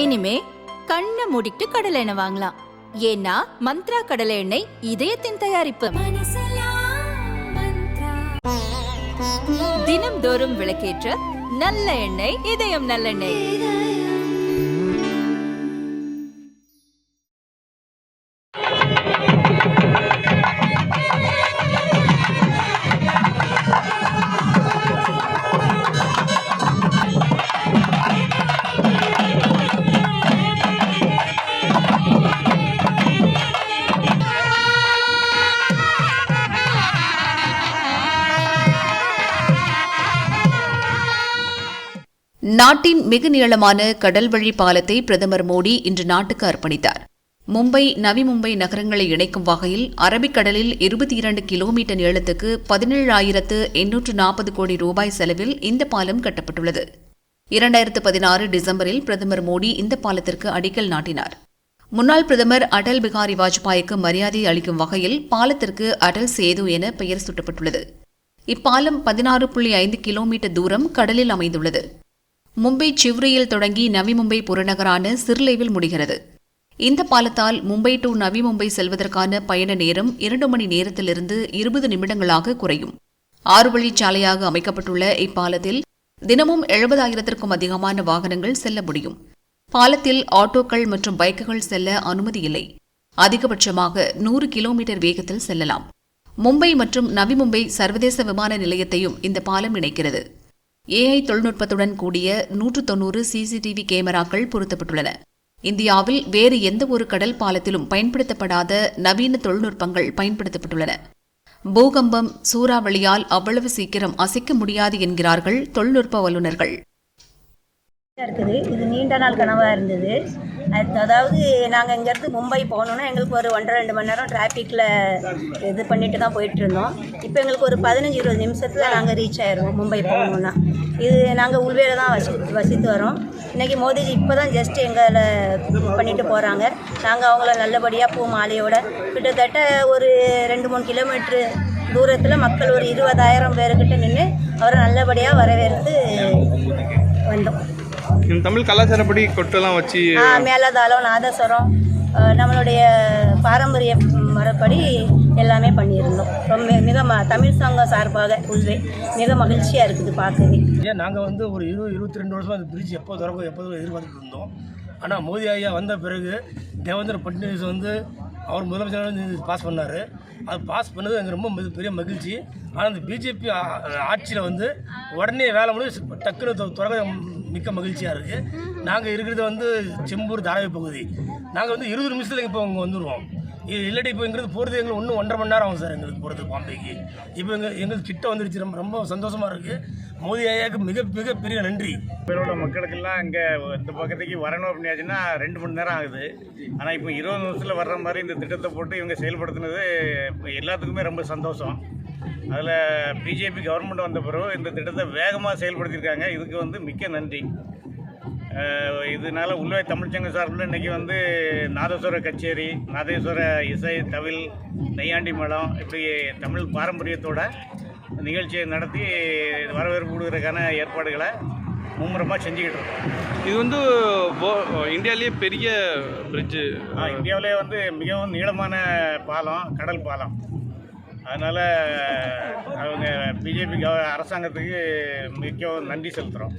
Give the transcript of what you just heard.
இனிமே கண்ணை மூடிட்டு கடலை எண்ணெய் வாங்கலாம். ஏன்னா மந்த்ரா கடலை எண்ணெய் இதயத்தின் தயாரிப்பு. தினம்தோறும் விளக்கேற்ற நல்ல எண்ணெய் இதயம் நல்லெண்ணெய். நாட்டின் மிக நீளமான கடல்வழி பாலத்தை பிரதமர் மோடி இன்று நாட்டுக்கு அர்ப்பணித்தார். மும்பை, நவி மும்பை நகரங்களை இணைக்கும் வகையில் அரபிக்கடலில் 22 கிலோமீட்டர் நீளத்துக்கு 17,840 கோடி ரூபாய் செலவில் இந்த பாலம் கட்டப்பட்டுள்ளது. 2016 டிசம்பரில் பிரதமர் மோடி இந்த பாலத்திற்கு அடிக்கல் நாட்டினார். முன்னாள் பிரதமர் அடல் பிகாரி வாஜ்பாய்க்கு மரியாதை அளிக்கும் வகையில் பாலத்திற்கு அடல் சேது என பெயர் சூட்டப்பட்டுள்ளது. இப்பாலம் 16.5 கிலோமீட்டர் தூரம் கடலில் அமைந்துள்ளது. மும்பை சிவ்ரியில் தொடங்கி நவி மும்பை புறநகரான சிர்லேவில் முடிகிறது. இந்த பாலத்தால் மும்பை டு நவி மும்பை செல்வதற்கான பயண நேரம் 2 மணி நேரத்திலிருந்து 20 நிமிடங்களாக குறையும். 6 வழிச்சாலையாக அமைக்கப்பட்டுள்ள இப்பாலத்தில் தினமும் 70,000க்கும் அதிகமான வாகனங்கள் செல்ல முடியும். பாலத்தில் ஆட்டோக்கள் மற்றும் பைக்குகள் செல்ல அனுமதி இல்லை. அதிகபட்சமாக 100 கிலோமீட்டர் வேகத்தில் செல்லலாம். மும்பை மற்றும் நவி மும்பை சர்வதேச விமான நிலையத்தையும் இந்த பாலம் இணைக்கிறது. AI தொழில்நுட்பத்துடன் கூடிய 190 CCTV கேமராக்கள் பொருத்தப்பட்டுள்ளன. இந்தியாவில் வேறு எந்த ஒரு கடல் பாலத்திலும் பயன்படுத்தப்படாத நவீன தொழில்நுட்பங்கள் பயன்படுத்தப்பட்டுள்ளன. பூகம்பம், சூறாவளியால் அவ்வளவு சீக்கிரம் அசைக்க முடியாது என்கிறார்கள் தொழில்நுட்ப வல்லுநர்கள். இருக்குது. இது நீண்ட நாள் கனவாக இருந்தது. அதாவது நாங்கள் இங்கேருந்து மும்பை போகணுன்னா எங்களுக்கு ஒரு 1.5-2 மணி நேரம் டிராஃபிக்கில் இது பண்ணிட்டு தான் போயிட்டு இருந்தோம். இப்போ எங்களுக்கு ஒரு 15-20 நிமிஷத்தில் நாங்கள் ரீச் ஆயிடுவோம் மும்பை போகணுன்னா. இது நாங்கள் உள்வேல தான் வசித்து வரோம். இன்றைக்கி மோடிஜி இப்போ தான் ஜஸ்ட் எங்களை பண்ணிட்டு போகிறாங்க. நாங்கள் அவங்கள நல்லபடியாக பூ மாலையோட கிட்டத்தட்ட ஒரு 2-3 கிலோமீட்ரு தூரத்தில் மக்கள் ஒரு 20,000 பேருக்கிட்ட நின்று அவரை நல்லபடியாக வரவேற்று வந்தோம். தமிழ் கலாச்சாரப்படி கொட்டெல்லாம் வச்சு மேலதாளம், நாதஸ்வரம், நம்மளுடைய பாரம்பரிய முறைப்படி எல்லாமே பண்ணியிருந்தோம். ரொம்ப மிக தமிழ் சங்கம் சார்பாக மிக மகிழ்ச்சியாக இருக்குது பார்க்கவே. ஏன் நாங்கள் ஒரு 22 வருஷமாக அந்த பிரிட்ஜ் எப்போ திறக்கும் எதிர்பார்த்துட்டு இருந்தோம். ஆனால் மோடி ஐயா வந்த பிறகு தேவேந்திர பட்னவிஸ் அவர் முதலமைச்சர் பாஸ் பண்ணார். அது பாஸ் பண்ணது எனக்கு ரொம்ப பெரிய மகிழ்ச்சி. ஆனால் அந்த பிஜேபி ஆட்சியில் உடனே வேலை முடிவு டக்குன்னு தொடங்க மிக்க மகிழ்ச்சியாக இருக்குது. நாங்கள் இருக்கிறது செம்பூர் தாராவி பகுதி. நாங்கள் 20 நிமிஷத்தில் இப்போ இங்கே வந்துடுவோம். இது இல்லாட்டி இப்போ எங்களுக்கு போகிறது எங்களுக்கு இன்னும் 1.5 மணி நேரம் ஆகும் சார் எங்களுக்கு போகிறதுக்கு பாம்பேக்கு. இப்போ எங்களுக்கு கிட்ட வந்துடுச்சு. ரொம்ப சந்தோஷமாக இருக்குது. மோடி ஐயாவுக்கு மிக பெரிய நன்றி. பேரோட மக்களுக்கெல்லாம் இங்கே இந்த பக்கத்துக்கு வரணும் அப்படின்னாச்சுன்னா 2 மணி நேரம் ஆகுது. ஆனால் இப்போ 20 நிமிஷத்தில் வர்ற மாதிரி இந்த திட்டத்தை போட்டு இவங்க செயல்படுத்தினது எல்லாத்துக்குமே ரொம்ப சந்தோஷம். அதில் பிஜேபி கவர்மெண்ட் வந்த பிறகு இந்த திட்டத்தை வேகமாக செயல்படுத்தியிருக்காங்க. இதுக்கு மிக்க நன்றி. இதனால் உள்ளே தமிழ்ச்சங்க சார்பில் இன்றைக்கி நாதஸ்வர கச்சேரி, நாதேஸ்வர இசை, தவில், நெய்யாண்டி மேளம், இப்படி தமிழ் பாரம்பரியத்தோட நிகழ்ச்சியை நடத்தி வரவேற்பு கொடுக்குறதுக்கான ஏற்பாடுகளை மும்முரமாக செஞ்சுக்கிட்டு இருக்கோம். இது இந்தியாவிலேயே பெரிய பிரிட்ஜு. இந்தியாவிலே மிகவும் நீளமான பாலம், கடல் பாலம். அதனால் அவங்க பிஜேபி அரசாங்கத்துக்கு மிகவும் நன்றி செலுத்துகிறோம்.